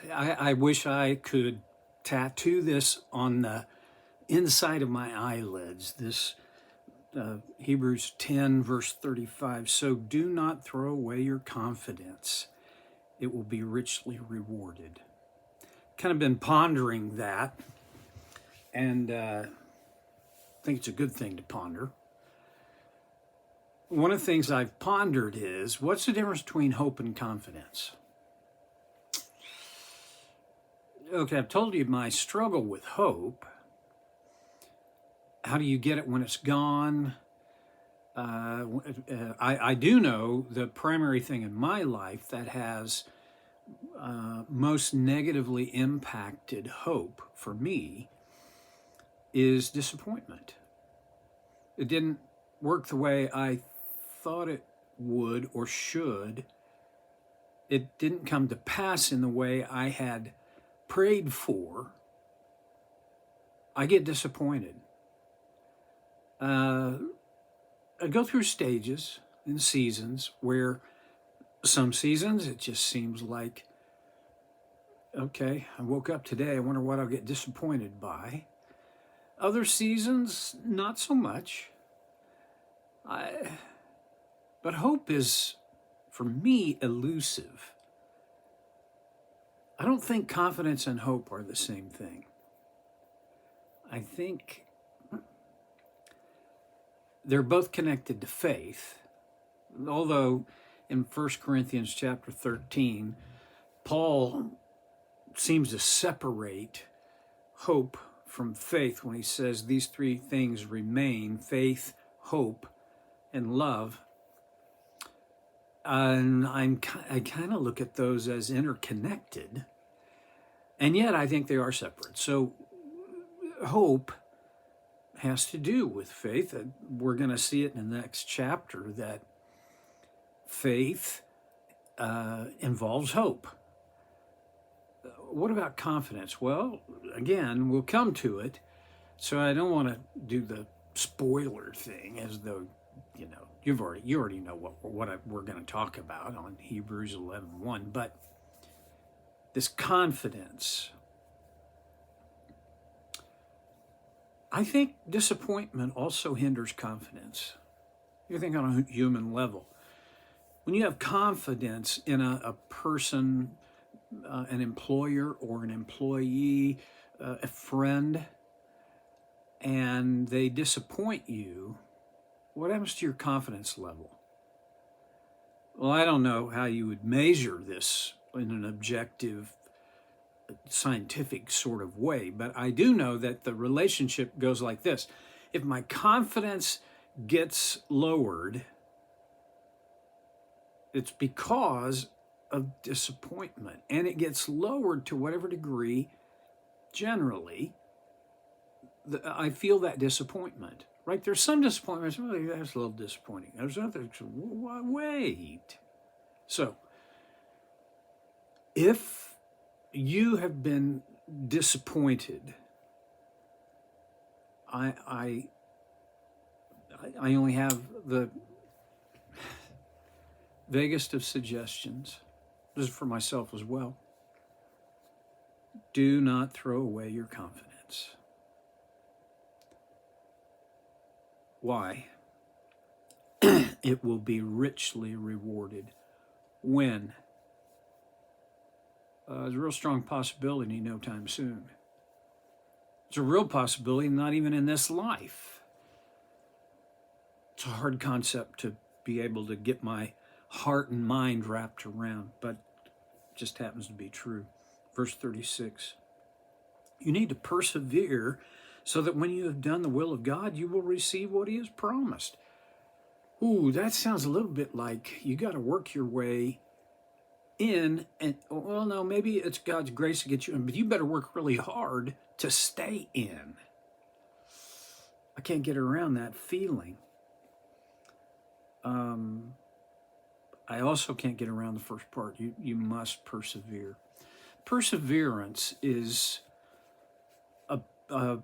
I wish I could tattoo this on the inside of my eyelids. This Hebrews 10, verse 35. So do not throw away your confidence, it will be richly rewarded. Kind of been pondering that, and I think it's a good thing to ponder. One of the things I've pondered is what's the difference between hope and confidence? Okay, I've told you my struggle with hope. How do you get it when it's gone? I do know the primary thing in my life that has most negatively impacted hope for me is disappointment. It didn't work the way I thought it would or should. It didn't come to pass in the way I had prayed for. I get disappointed. I go through stages and seasons where some seasons it just seems like, okay, I woke up today, I wonder what I'll get disappointed by. Other seasons, not so much. But hope is, for me, elusive. I don't think confidence and hope are the same thing. I think they're both connected to faith, although in 1 Corinthians chapter 13, Paul seems to separate hope from faith when he says these three things remain: faith, hope, and love. And I kind of look at those as interconnected, and yet I think they are separate. So hope has to do with faith. We're going to see it in the next chapter that faith involves hope. What about confidence? Well, again, we'll come to it. So I don't want to do the spoiler thing as though, you already know what we're going to talk about on Hebrews 11:1. But this confidence, I think disappointment also hinders confidence. You think on a human level. When you have confidence in a person, an employer or an employee, a friend, and they disappoint you, what happens to your confidence level? Well, I don't know how you would measure this in an objective, scientific sort of way, but I do know that the relationship goes like this. If my confidence gets lowered, it's because of disappointment, and it gets lowered to whatever degree, generally, I feel that disappointment, right? There's some disappointments, really, that's a little disappointing. There's others, wait. So, if you have been disappointed, I only have the vaguest of suggestions. This is for myself as well. Do not throw away your confidence. Why? It will be richly rewarded when? There's a real strong possibility no time soon. It's a real possibility not even in this life. It's a hard concept to be able to get my heart and mind wrapped around, but it just happens to be true. Verse 36, you need to persevere so that when you have done the will of God, you will receive what he has promised. Ooh, that sounds a little bit like you got to work your way in, and well, no, maybe it's God's grace to get you in, but you better work really hard to stay in. I can't get around that feeling. I also can't get around the first part. You must persevere. Perseverance is a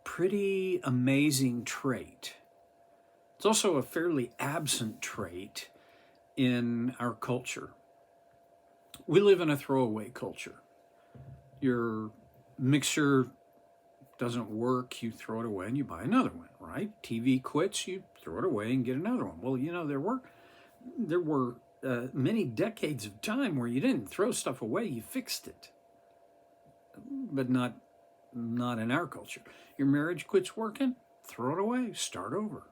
pretty amazing trait. It's also a fairly absent trait in our culture. We live in a throwaway culture. Your mixer doesn't work, you throw it away and you buy another one, right? TV quits, you throw it away and get another one. Well, there were many decades of time where you didn't throw stuff away, you fixed it, but not in our culture. Your marriage quits working, throw it away, start over.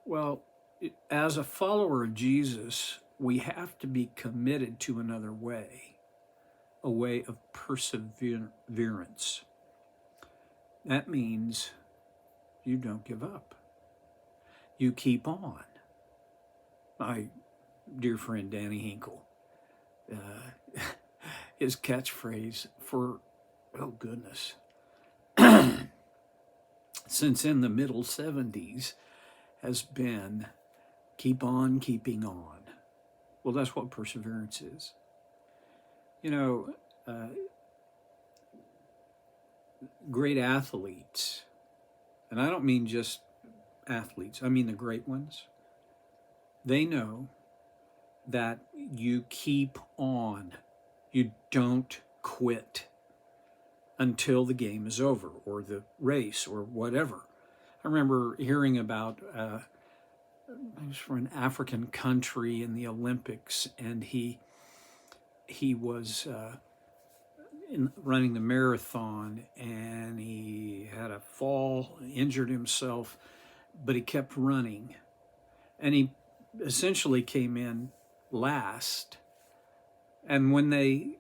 Well, as a follower of Jesus, we have to be committed to another way, a way of perseverance. That means you don't give up. You keep on. My dear friend Danny Hinkle, his catchphrase for, oh goodness, since in the middle 70s has been, keep on keeping on. Well, that's what perseverance is. Great athletes, and I don't mean just athletes, I mean the great ones, they know that you keep on. You don't quit until the game is over or the race or whatever. I remember hearing about it was from an African country in the Olympics, and he was running the marathon, and he had a fall, injured himself, but he kept running, and he essentially came in last. And when they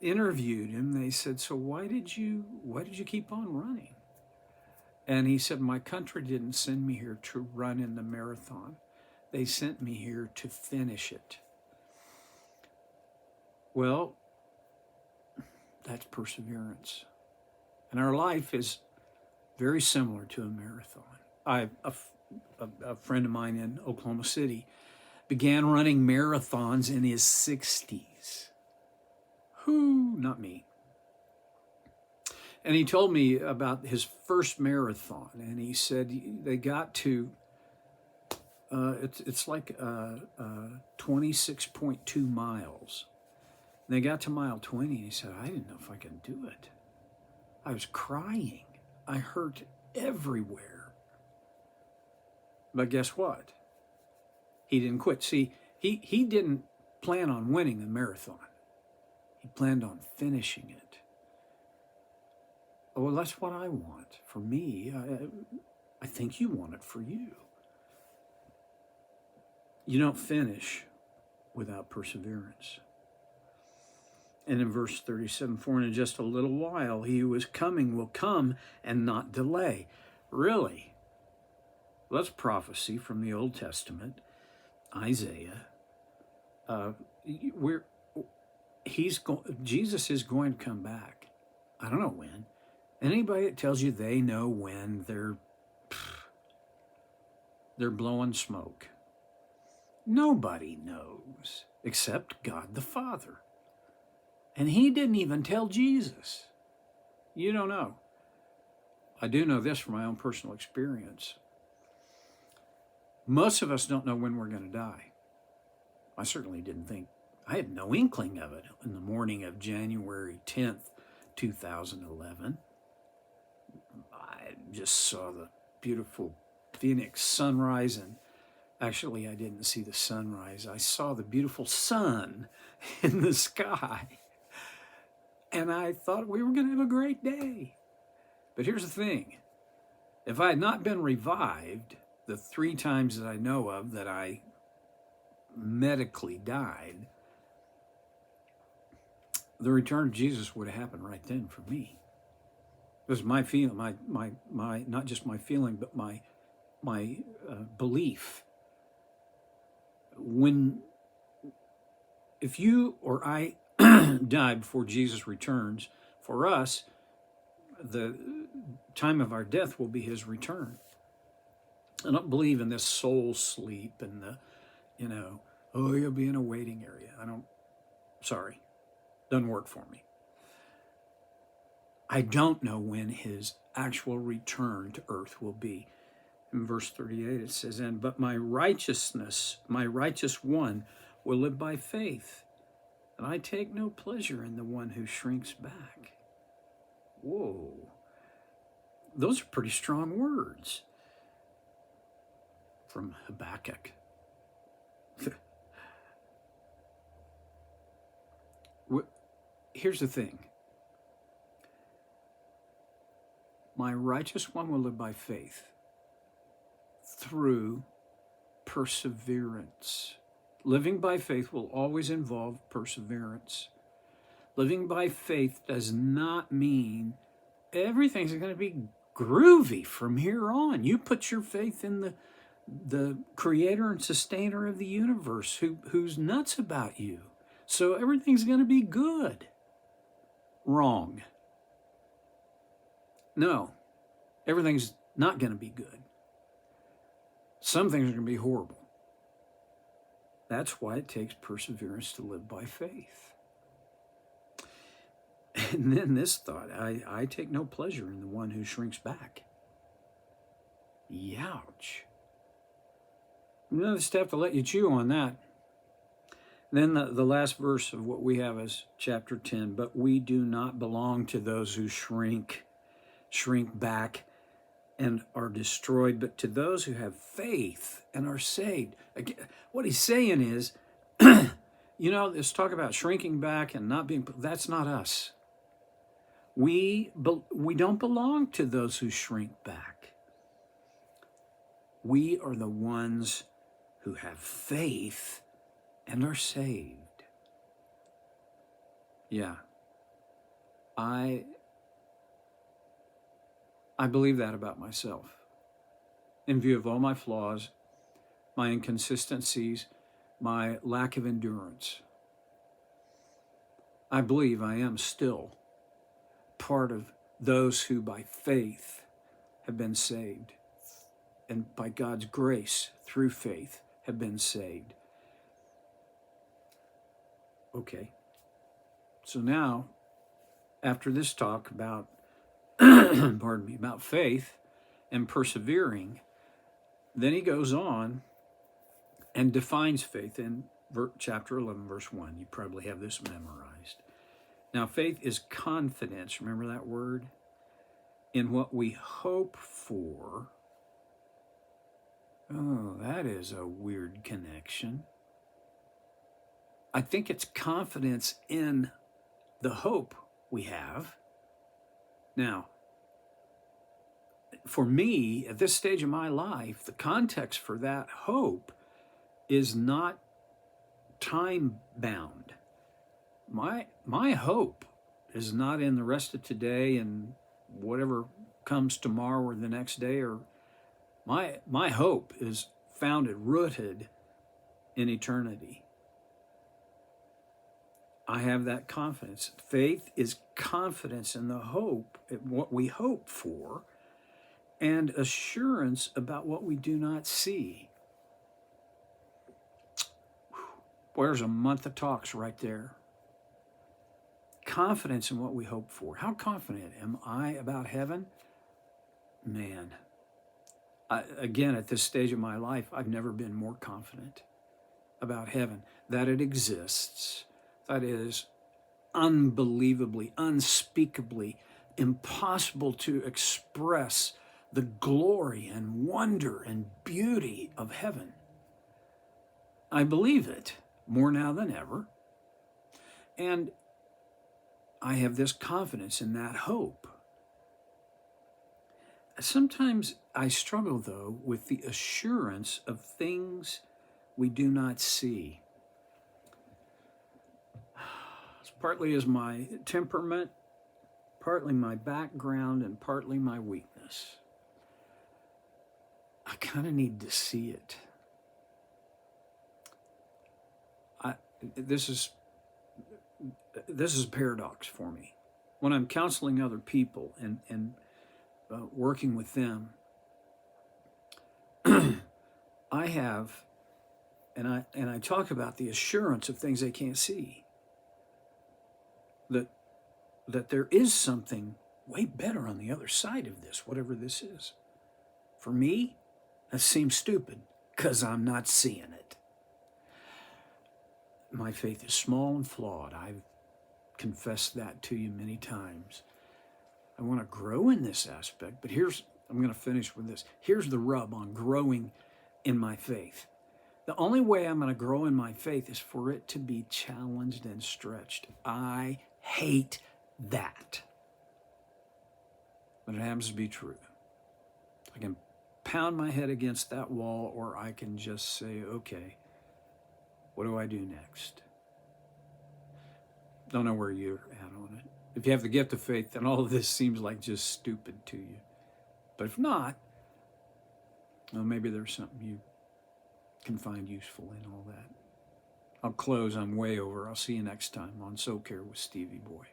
interviewed him, they said, "So why did you keep on running?" And he said, "My country didn't send me here to run in the marathon. They sent me here to finish it." Well, that's perseverance. And our life is very similar to a marathon. A friend of mine in Oklahoma City began running marathons in his 60s. Not me. And he told me about his first marathon, and he said they got to, it's like 26.2 miles. And they got to mile 20, and he said, "I didn't know if I could do it. I was crying. I hurt everywhere." But guess what? He didn't quit. See, he didn't plan on winning the marathon. He planned on finishing it. Well, that's what I want for me. I think you want it for you. You don't finish without perseverance. And in verse 37, "For in just a little while he who is coming will come and not delay." Really? Well, that's prophecy from the Old Testament, Isaiah. Jesus is going to come back. I don't know when. Anybody that tells you they know when, they're blowing smoke. Nobody knows except God the Father. And he didn't even tell Jesus. You don't know. I do know this from my own personal experience. Most of us don't know when we're going to die. I certainly didn't think. I had no inkling of it in the morning of January 10th, 2011. I just saw the beautiful Phoenix sunrise, and actually I didn't see the sunrise. I saw the beautiful sun in the sky. And I thought we were going to have a great day. But here's the thing. If I had not been revived the 3 times that I know of that I medically died, the return of Jesus would have happened right then for me. It was my feeling, my not just my feeling, but my belief. If you or I die before Jesus returns, for us, the time of our death will be his return. I don't believe in this soul sleep and you'll be in a waiting area. Sorry, doesn't work for me. I don't know when his actual return to earth will be. In verse 38 it says, "But my righteous one will live by faith." and I take no pleasure in the one who shrinks back. Whoa. Those are pretty strong words from Habakkuk. Here's the thing. My righteous one will live by faith through perseverance. Living by faith will always involve perseverance. Living by faith does not mean everything's going to be groovy from here on. You put your faith in the creator and sustainer of the universe who's nuts about you. So everything's going to be good. Wrong. No, everything's not going to be good. Some things are going to be horrible. That's why it takes perseverance to live by faith. And then this thought, I take no pleasure in the one who shrinks back. Youch. I'm going to just have to let you chew on that. Then the last verse of what we have is chapter 10. But we do not belong to those who shrink back and are destroyed, but to those who have faith and are saved. Again, what he's saying is, this talk about shrinking back and not being, that's not us. We don't belong to those who shrink back. We are the ones who have faith and are saved. Yeah. I believe that about myself. In view of all my flaws, my inconsistencies, my lack of endurance, I believe I am still part of those who by faith have been saved, and by God's grace through faith have been saved. Okay. So now, after this talk about about faith and persevering, then he goes on and defines faith in chapter 11, verse 1. You probably have this memorized. Now, faith is confidence, remember that word? In what we hope for. Oh, that is a weird connection. I think it's confidence in the hope we have. Now, for me, at this stage of my life, the context for that hope is not time-bound. My hope is not in the rest of today and whatever comes tomorrow or the next day. Or my hope is founded, rooted in eternity. I have that confidence. Faith is confidence in the hope, what we hope for, and assurance about what we do not see. Boy, there's a month of talks right there. Confidence in what we hope for. How confident am I about heaven? Man, again, at this stage of my life, I've never been more confident about heaven, that it exists, that it is unbelievably, unspeakably impossible to express the glory and wonder and beauty of heaven. I believe it more now than ever. And I have this confidence in that hope. Sometimes I struggle, though, with the assurance of things we do not see. It's partly as my temperament, partly my background, and partly my weakness. I kind of need to see it. This is a paradox for me. When I'm counseling other people and working with them, I have, and I talk about the assurance of things they can't see. That there is something way better on the other side of this, whatever this is. For me, that seems stupid because I'm not seeing it. my faith is small and flawed. I've confessed that to you many times. I want to grow in this aspect, but I'm going to finish with this. Here's the rub on growing in my faith. The only way I'm going to grow in my faith is for it to be challenged and stretched. I hate that. But it happens to be true. I can pound my head against that wall, or I can just say, okay, what do I do next? Don't know where you're at on it. If you have the gift of faith, then all of this seems like just stupid to you. But if not, well, maybe there's something you can find useful in all that. I'll close. I'm way over. I'll see you next time on So Care with Stevie Boy.